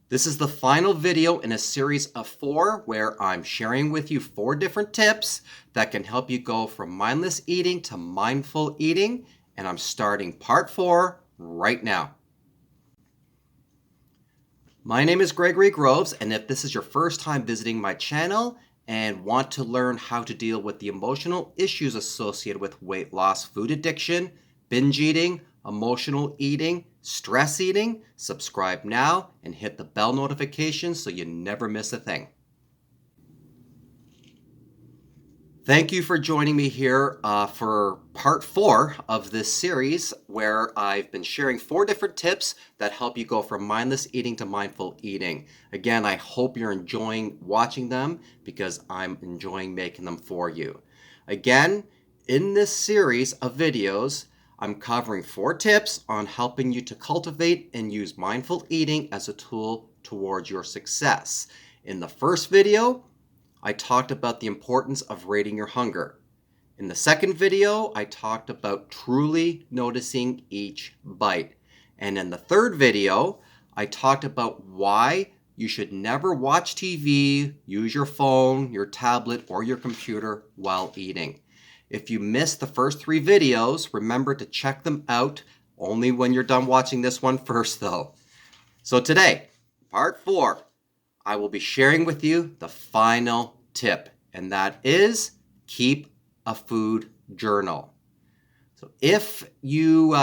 This is the final video in a series of 4 where I'm sharing with you 4 different tips that can help you go from mindless eating to mindful eating, and I'm starting part 4 right now. My name is Gregory Groves, and if this is your first time visiting my channel and want to learn how to deal with the emotional issues associated with weight loss, food addiction, binge eating, emotional eating, stress eating, subscribe now and hit the bell notification so you never miss a thing. Thank you for joining me here for part 4 of this series where I've been sharing 4 different tips that help you go from mindless eating to mindful eating. Again, I hope you're enjoying watching them because I'm enjoying making them for you. Again, in this series of videos, I'm covering 4 tips on helping you to cultivate and use mindful eating as a tool towards your success. In the first video, I talked about the importance of rating your hunger. In the second video, I talked about truly noticing each bite. And in the third video, I talked about why you should never watch TV, use your phone, your tablet, or your computer while eating. If you missed the first 3 videos, remember to check them out only when you're done watching this one first though. So today, part 4. I will be sharing with you the final tip, and that is keep a food journal. So if you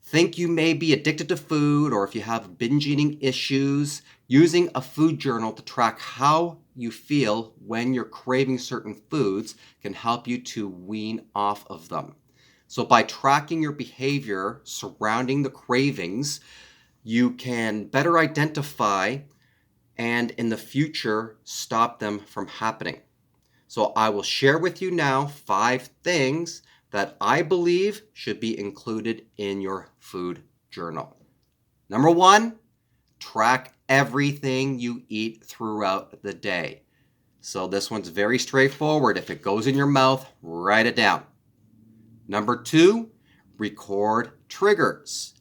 think you may be addicted to food, or if you have binge eating issues, using a food journal to track how you feel when you're craving certain foods can help you to wean off of them. So by tracking your behavior surrounding the cravings, you can better identify and in the future stop them from happening. So I will share with you now 5 things that I believe should be included in your food journal. Number 1, track everything you eat throughout the day. So this one's very straightforward. If it goes in your mouth, write it down. Number 2, record triggers.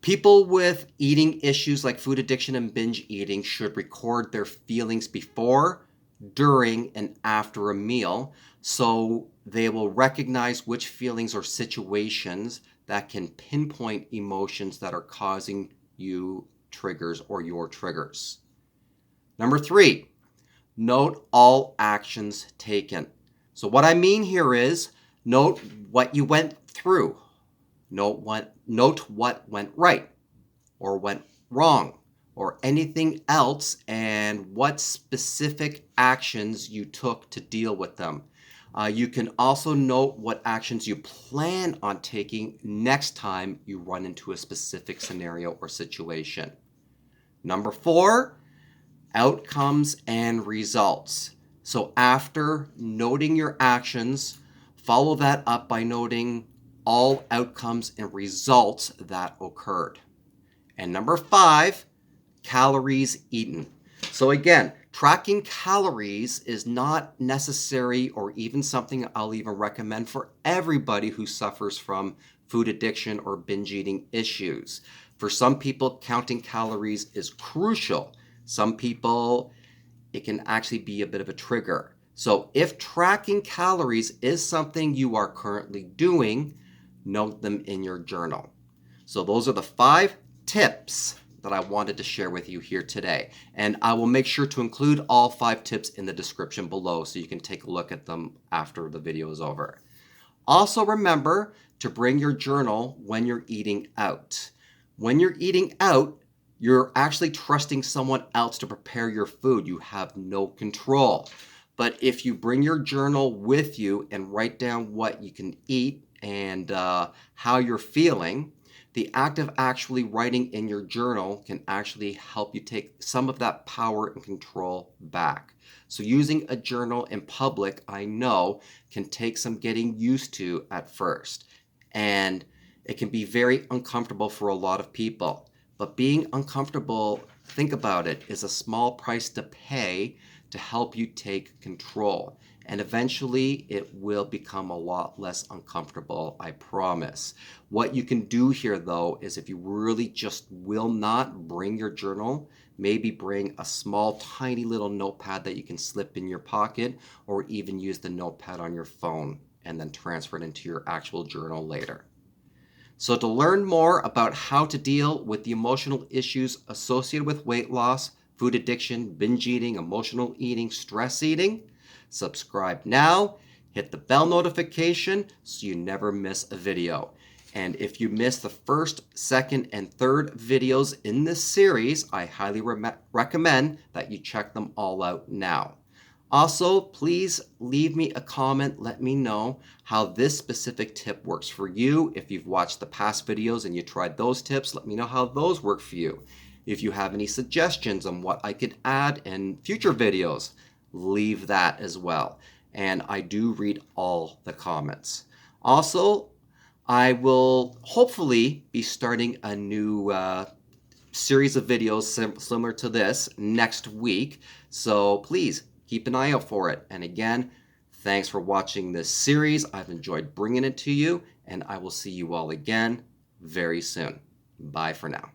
People with eating issues like food addiction and binge eating should record their feelings before, during, and after a meal so they will recognize which feelings or situations that can pinpoint emotions that are causing you triggers or your triggers. Number 3, note all actions taken. So what I mean here is note what you went through. Note what went right or went wrong or anything else and what specific actions you took to deal with them. You can also note what actions you plan on taking next time you run into a specific scenario or situation. Number 4, outcomes and results. So after noting your actions, follow that up by noting all outcomes and results that occurred. And number 5, calories eaten. So again, tracking calories is not necessary or even something I'll even recommend for everybody who suffers from food addiction or binge eating issues. For some people, counting calories is crucial. Some people, it can actually be a bit of a trigger. So if tracking calories is something you are currently doing, note them in your journal. So those are the 5 tips that I wanted to share with you here today. And I will make sure to include all 5 tips in the description below so you can take a look at them after the video is over. Also remember to bring your journal when you're eating out. When you're eating out, you're actually trusting someone else to prepare your food. You have no control. But if you bring your journal with you and write down what you can eat and how you're feeling, the act of actually writing in your journal can actually help you take some of that power and control back. So using a journal in public, I know, can take some getting used to at first. And it can be very uncomfortable for a lot of people. But being uncomfortable, think about it, is a small price to pay to help you take control. and eventually it will become a lot less uncomfortable, I promise. What you can do here though is if you really just will not bring your journal, maybe bring a small tiny little notepad that you can slip in your pocket, or even use the notepad on your phone and then transfer it into your actual journal later. So to learn more about how to deal with the emotional issues associated with weight loss, food addiction, binge eating, emotional eating, stress eating, subscribe now, hit the bell notification so you never miss a video. And if you miss the first, second, and third videos in this series, I highly recommend that you check them all out now. Also, please leave me a comment. Let me know how this specific tip works for you. If you've watched the past videos and you tried those tips, let me know how those work for you. If you have any suggestions on what I could add in future videos, leave that as well. And I do read all the comments. Also, I will hopefully be starting a new series of videos similar to this next week. So please keep an eye out for it. And again, thanks for watching this series. I've enjoyed bringing it to you, and I will see you all again very soon. Bye for now.